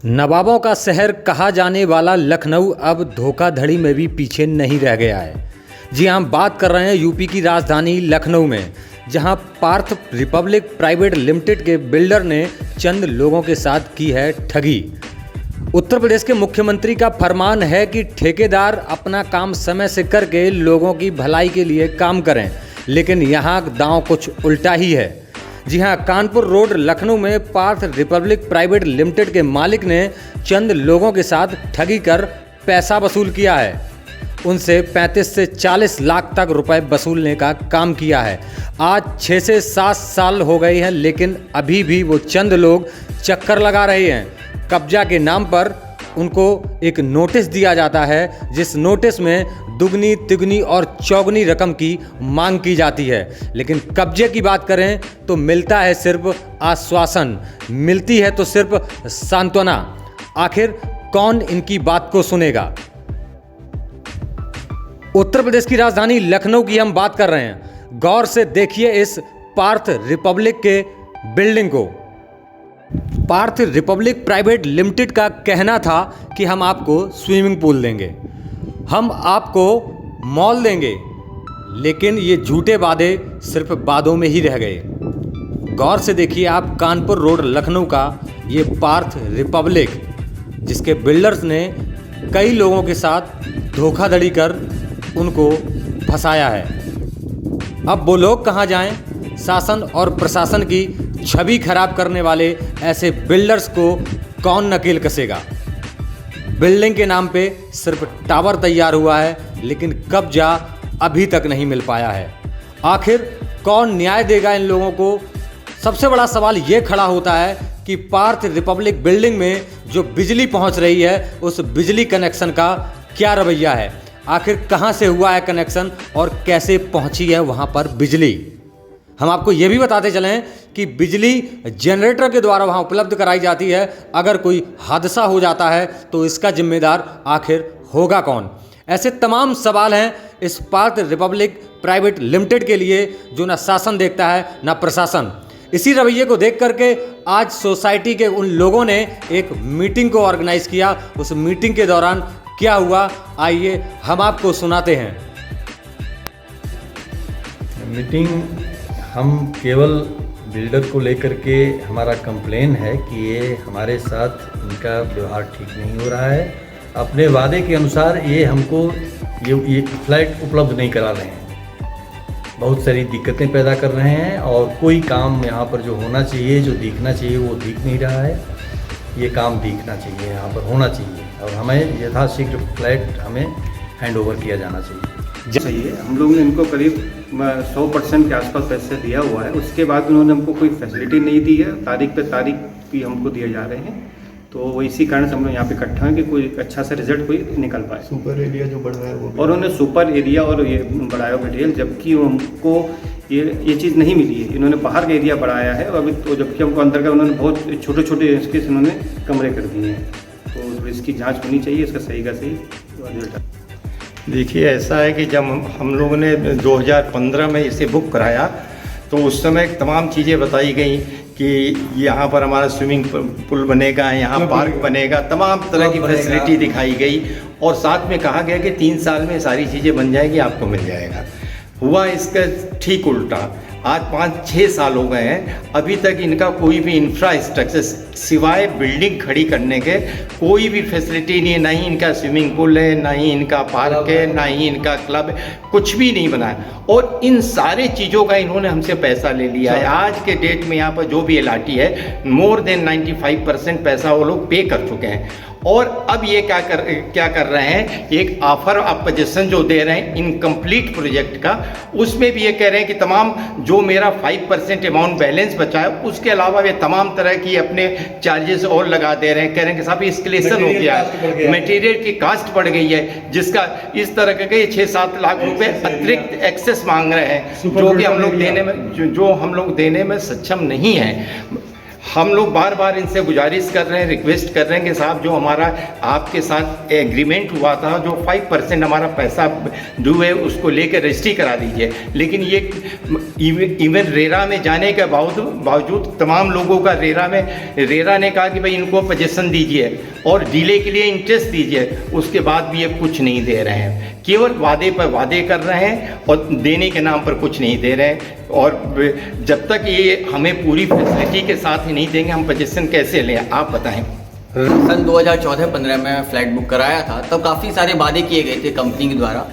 नवाबों का शहर कहा जाने वाला लखनऊ अब धोखाधड़ी में भी पीछे नहीं रह गया है। जी हाँ, हम बात कर रहे हैं यूपी की राजधानी लखनऊ में, जहां पार्थ रिपब्लिक प्राइवेट लिमिटेड के बिल्डर ने चंद लोगों के साथ की है ठगी। उत्तर प्रदेश के मुख्यमंत्री का फरमान है कि ठेकेदार अपना काम समय से करके लोगों की भलाई के लिए काम करें, लेकिन यहाँ दांव कुछ उल्टा ही है। जी हां, कानपुर रोड लखनऊ में पार्थ रिपब्लिक प्राइवेट लिमिटेड के मालिक ने चंद लोगों के साथ ठगी कर पैसा वसूल किया है। उनसे 35 से 40 लाख तक रुपए वसूलने का काम किया है। आज 6 से 7 साल हो गए हैं, लेकिन अभी भी वो चंद लोग चक्कर लगा रहे हैं। कब्जा के नाम पर उनको एक नोटिस दिया जाता है, जिस नोटिस में दुगनी तिगनी और चौगनी रकम की मांग की जाती है, लेकिन कब्जे की बात करें तो मिलता है सिर्फ आश्वासन, मिलती है तो सिर्फ सांत्वना। आखिर कौन इनकी बात को सुनेगा? उत्तर प्रदेश की राजधानी लखनऊ की हम बात कर रहे हैं। गौर से देखिए इस पार्थ रिपब्लिक के बिल्डिंग को। पार्थ रिपब्लिक प्राइवेट लिमिटेड का कहना था कि हम आपको स्विमिंग पूल देंगे, हम आपको मॉल देंगे, लेकिन ये झूठे वादे सिर्फ वादों में ही रह गए। गौर से देखिए आप कानपुर रोड लखनऊ का ये पार्थ रिपब्लिक, जिसके बिल्डर्स ने कई लोगों के साथ धोखाधड़ी कर उनको फंसाया है। अब वो लोग कहाँ जाएं? शासन और प्रशासन की छवि खराब करने वाले ऐसे बिल्डर्स को कौन नकेल कसेगा? बिल्डिंग के नाम पे सिर्फ टावर तैयार हुआ है, लेकिन कब्जा अभी तक नहीं मिल पाया है। आखिर कौन न्याय देगा इन लोगों को? सबसे बड़ा सवाल ये खड़ा होता है कि पार्थ रिपब्लिक बिल्डिंग में जो बिजली पहुंच रही है, उस बिजली कनेक्शन का क्या रवैया है? आखिर कहां से हुआ है कनेक्शन और कैसे पहुंची है वहां पर बिजली? हम आपको ये भी बताते चलें कि बिजली जनरेटर के द्वारा वहाँ उपलब्ध कराई जाती है। अगर कोई हादसा हो जाता है तो इसका जिम्मेदार आखिर होगा कौन? ऐसे तमाम सवाल हैं इस पार्थ रिपब्लिक प्राइवेट लिमिटेड के लिए, जो ना शासन देखता है ना प्रशासन। इसी रवैये को देख करके आज सोसाइटी के उन लोगों ने एक मीटिंग को ऑर्गेनाइज किया। उस मीटिंग के दौरान क्या हुआ, आइए हम आपको सुनाते हैं। मीटिंग हम केवल बिल्डर को लेकर के हमारा कंप्लेन है कि ये हमारे साथ इनका व्यवहार ठीक नहीं हो रहा है। अपने वादे के अनुसार ये हमको ये फ्लैट उपलब्ध नहीं करा रहे हैं, बहुत सारी दिक्कतें पैदा कर रहे हैं और कोई काम यहाँ पर जो होना चाहिए, जो दिखना चाहिए, वो दिख नहीं रहा है। ये काम दिखना चाहिए, यहाँ पर होना चाहिए और हमें यथाशीघ्र फ्लैट हमें हैंड ओवर किया जाना चाहिए। सही है। हम लोग ने इनको करीब 100% के आसपास पैसे दिया हुआ है। उसके बाद उन्होंने हमको कोई फैसिलिटी नहीं दी है। तारीख पे तारीख भी हमको दिए जा रहे हैं, तो वो इसी कारण से हम लोग यहाँ पे इकट्ठा हैं कि कोई अच्छा सा रिजल्ट कोई निकल पाए। सुपर एरिया जो बढ़ाया वो, और उन्होंने सुपर एरिया और ये बढ़ाया मटेरियल, जबकि हमको ये चीज़ नहीं मिली है। इन्होंने बाहर का एरिया बढ़ाया है, अभी तो जबकि हमको अंदर का उन्होंने बहुत छोटे छोटे इसके उन्होंने कमरे कर दिए हैं। तो इसकी जाँच होनी चाहिए, इसका सही का सही रिजल्ट। देखिए ऐसा है कि जब हम लोगों ने 2015 में इसे बुक कराया तो उस समय तमाम चीज़ें बताई गई कि यहाँ पर हमारा स्विमिंग पूल बनेगा, यहाँ पार्क बनेगा, तमाम तरह की फैसिलिटी दिखाई गई और साथ में कहा गया कि 3 साल में सारी चीज़ें बन जाएगी, आपको मिल जाएगा। हुआ इसका ठीक उल्टा। आज 5-6 साल हो गए हैं, अभी तक इनका कोई भी इंफ्रास्ट्रक्चर सिवाय बिल्डिंग खड़ी करने के कोई भी फैसिलिटी नहीं है। ना ही इनका स्विमिंग पूल है, ना ही इनका पार्क है, ना ही इनका क्लब है, कुछ भी नहीं बना है। और इन सारे चीज़ों का इन्होंने हमसे पैसा ले लिया है। आज के डेट में यहाँ पर जो भी LRT है, मोर देन 95% पैसा वो लोग पे कर चुके हैं। और अब ये क्या कर रहे हैं, एक ऑफर ऑफ पोजीशन जो दे रहे हैं इनकम्प्लीट प्रोजेक्ट का, उसमें भी ये कह रहे हैं कि तमाम जो मेरा 5% अमाउंट बैलेंस बचा है, उसके अलावा वे तमाम तरह की अपने चार्जेस और लगा दे रहे हैं। कह रहे हैं कि साहब एस्केलेशन हो गया है, मटेरियल की कास्ट बढ़ गई है, जिसका इस तरह के 6-7 लाख रुपए अतिरिक्त एक्सेस मांग रहे हैं, जो कि हम लोग देने में जो हम लोग देने में सक्षम नहीं हैं। हम लोग बार बार इनसे गुजारिश कर रहे हैं, रिक्वेस्ट कर रहे हैं कि साहब जो हमारा आपके साथ एग्रीमेंट हुआ था, जो 5% हमारा पैसा ड्यू है उसको लेकर रजिस्ट्री करा दीजिए। लेकिन ये इवन रेरा में जाने के बावजूद तमाम लोगों का रेरा ने कहा कि भाई इनको पोजीशन दीजिए और डीले के लिए इंटरेस्ट दीजिए, उसके बाद भी ये कुछ नहीं दे रहे हैं। केवल वादे पर वादे कर रहे हैं और देने के नाम पर कुछ नहीं दे रहे हैं। और जब तक ये हमें पूरी फैसिलिटी के साथ ही नहीं देंगे, हम पोजीशन कैसे लें, आप बताएं। सन 2014-15 में फ्लैट बुक कराया था, तब काफ़ी सारे वादे किए गए थे कंपनी के द्वारा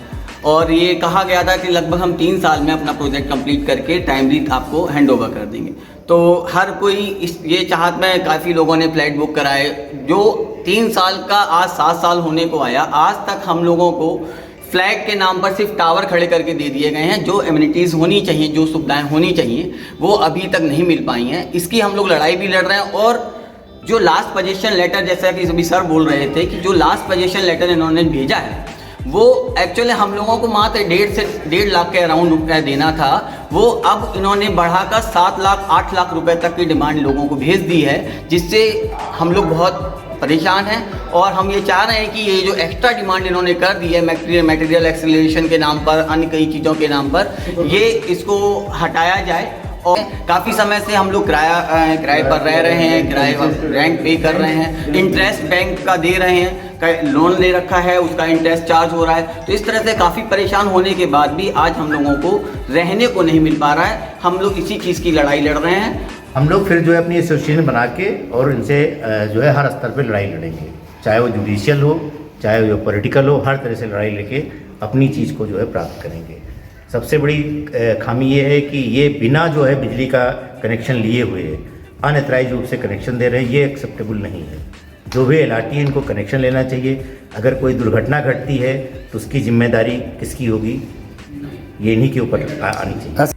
और ये कहा गया था कि लगभग हम 3 साल में अपना प्रोजेक्ट कंप्लीट करके टाइमली आपको हैंड ओवर कर देंगे। तो हर कोई ये चाहत में काफ़ी लोगों ने फ्लैट बुक कराए। जो 3 साल का आज 7 साल होने को आया, आज तक हम लोगों को फ्लैट के नाम पर सिर्फ टावर खड़े करके दे दिए गए हैं। जो एमिनिटीज़ होनी चाहिए, जो सुविधाएं होनी चाहिए, वो अभी तक नहीं मिल पाई हैं। इसकी हम लोग लड़ाई भी लड़ रहे हैं। और जो लास्ट पोजीशन लेटर, जैसा कि अभी सर बोल रहे थे कि जो लास्ट पोजीशन लेटर इन्होंने भेजा है, वो एक्चुअली हम लोगों को मात्र 1.5 से 1.5 लाख के अराउंड रुपया देना था। वो अब इन्होंने बढ़ाकर 7 लाख 8 लाख रुपए तक की डिमांड लोगों को भेज दी है, जिससे हम लोग बहुत परेशान हैं। और हम ये चाह रहे हैं कि ये जो एक्स्ट्रा डिमांड इन्होंने कर दी है मटेरियल एक्सेलरेशन के नाम पर, अन्य कई चीज़ों के नाम पर, ये इसको हटाया जाए। और काफ़ी समय से हम लोग किराए पर रह रहे हैं, किराए रेंट पे कर रहे हैं, इंटरेस्ट बैंक का दे रहे हैं, लोन ले रखा है उसका इंटरेस्ट चार्ज हो रहा है। तो इस तरह से काफ़ी परेशान होने के बाद भी आज हम लोगों को रहने को नहीं मिल पा रहा है। हम लोग इसी चीज़ की लड़ाई लड़ रहे हैं। हम लोग फिर जो है अपनी एसोसिएशन बना के और इनसे जो है हर स्तर पे लड़ाई लड़ेंगे, चाहे वो जुडिशियल हो, चाहे वो पॉलिटिकल हो, हर तरह से लड़ाई लेके अपनी चीज़ को जो है प्राप्त करेंगे। सबसे बड़ी खामी ये है कि ये बिना जो है बिजली का कनेक्शन लिए हुए अनअथराइज रूप से कनेक्शन दे रहे हैं, ये एक्सेप्टेबल नहीं है। जो भी LRT है इनको कनेक्शन लेना चाहिए। अगर कोई दुर्घटना घटती है तो उसकी जिम्मेदारी किसकी होगी, ये इन्हीं के ऊपर आनी चाहिए।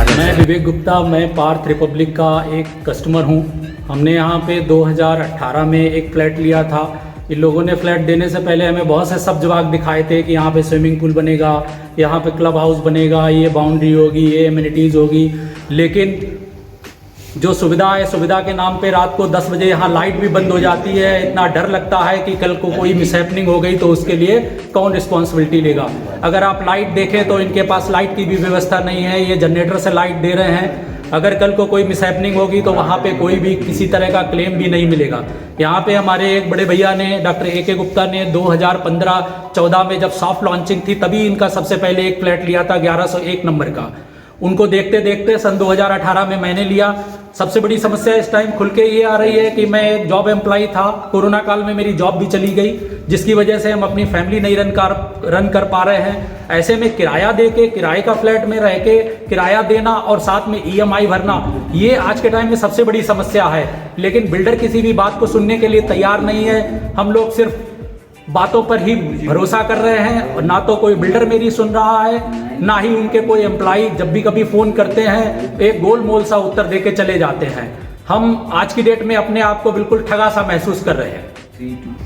मैं विवेक गुप्ता, मैं पार्थ रिपब्लिक का एक कस्टमर हूं। हमने यहां पे 2018 में एक फ़्लैट लिया था। इन लोगों ने फ्लैट देने से पहले हमें बहुत से सब जवाब दिखाए थे कि यहाँ पे स्विमिंग पूल बनेगा, यहाँ पे क्लब हाउस बनेगा, ये बाउंड्री होगी, ये एमिनिटीज़ होगी। लेकिन जो सुविधा है, सुविधा के नाम पे रात को 10 बजे यहाँ लाइट भी बंद हो जाती है। इतना डर लगता है कि कल को कोई मिसहैपनिंग हो गई तो उसके लिए कौन रिस्पॉन्सिबिलिटी लेगा। अगर आप लाइट देखें तो इनके पास लाइट की भी व्यवस्था नहीं है, ये जनरेटर से लाइट दे रहे हैं। अगर कल को कोई मिसहैपनिंग होगी तो वहाँ पे कोई भी किसी तरह का क्लेम भी नहीं मिलेगा। यहाँ पे हमारे एक बड़े भैया ने, डॉक्टर AK गुप्ता ने 2015-14 में जब सॉफ्ट लॉन्चिंग थी, तभी इनका सबसे पहले एक फ्लैट लिया था 1101 नंबर का। उनको देखते देखते सन 2018 में मैंने लिया। सबसे बड़ी समस्या इस टाइम खुल के ये आ रही है कि मैं एक जॉब एम्प्लॉय था, कोरोना काल में मेरी जॉब भी चली गई, जिसकी वजह से हम अपनी फैमिली नहीं रन कर पा रहे हैं। ऐसे में किराया दे के, किराए का फ्लैट में रह के किराया देना और साथ में EMI भरना, ये आज के टाइम में सबसे बड़ी समस्या है। लेकिन बिल्डर किसी भी बात को सुनने के लिए तैयार नहीं है। हम लोग सिर्फ बातों पर ही भरोसा कर रहे हैं और ना तो कोई बिल्डर मेरी सुन रहा है, ना ही उनके कोई एम्प्लॉय जब भी कभी फ़ोन करते हैं एक गोल मोल सा उत्तर देके चले जाते हैं। हम आज की डेट में अपने आप को बिल्कुल ठगा सा महसूस कर रहे हैं।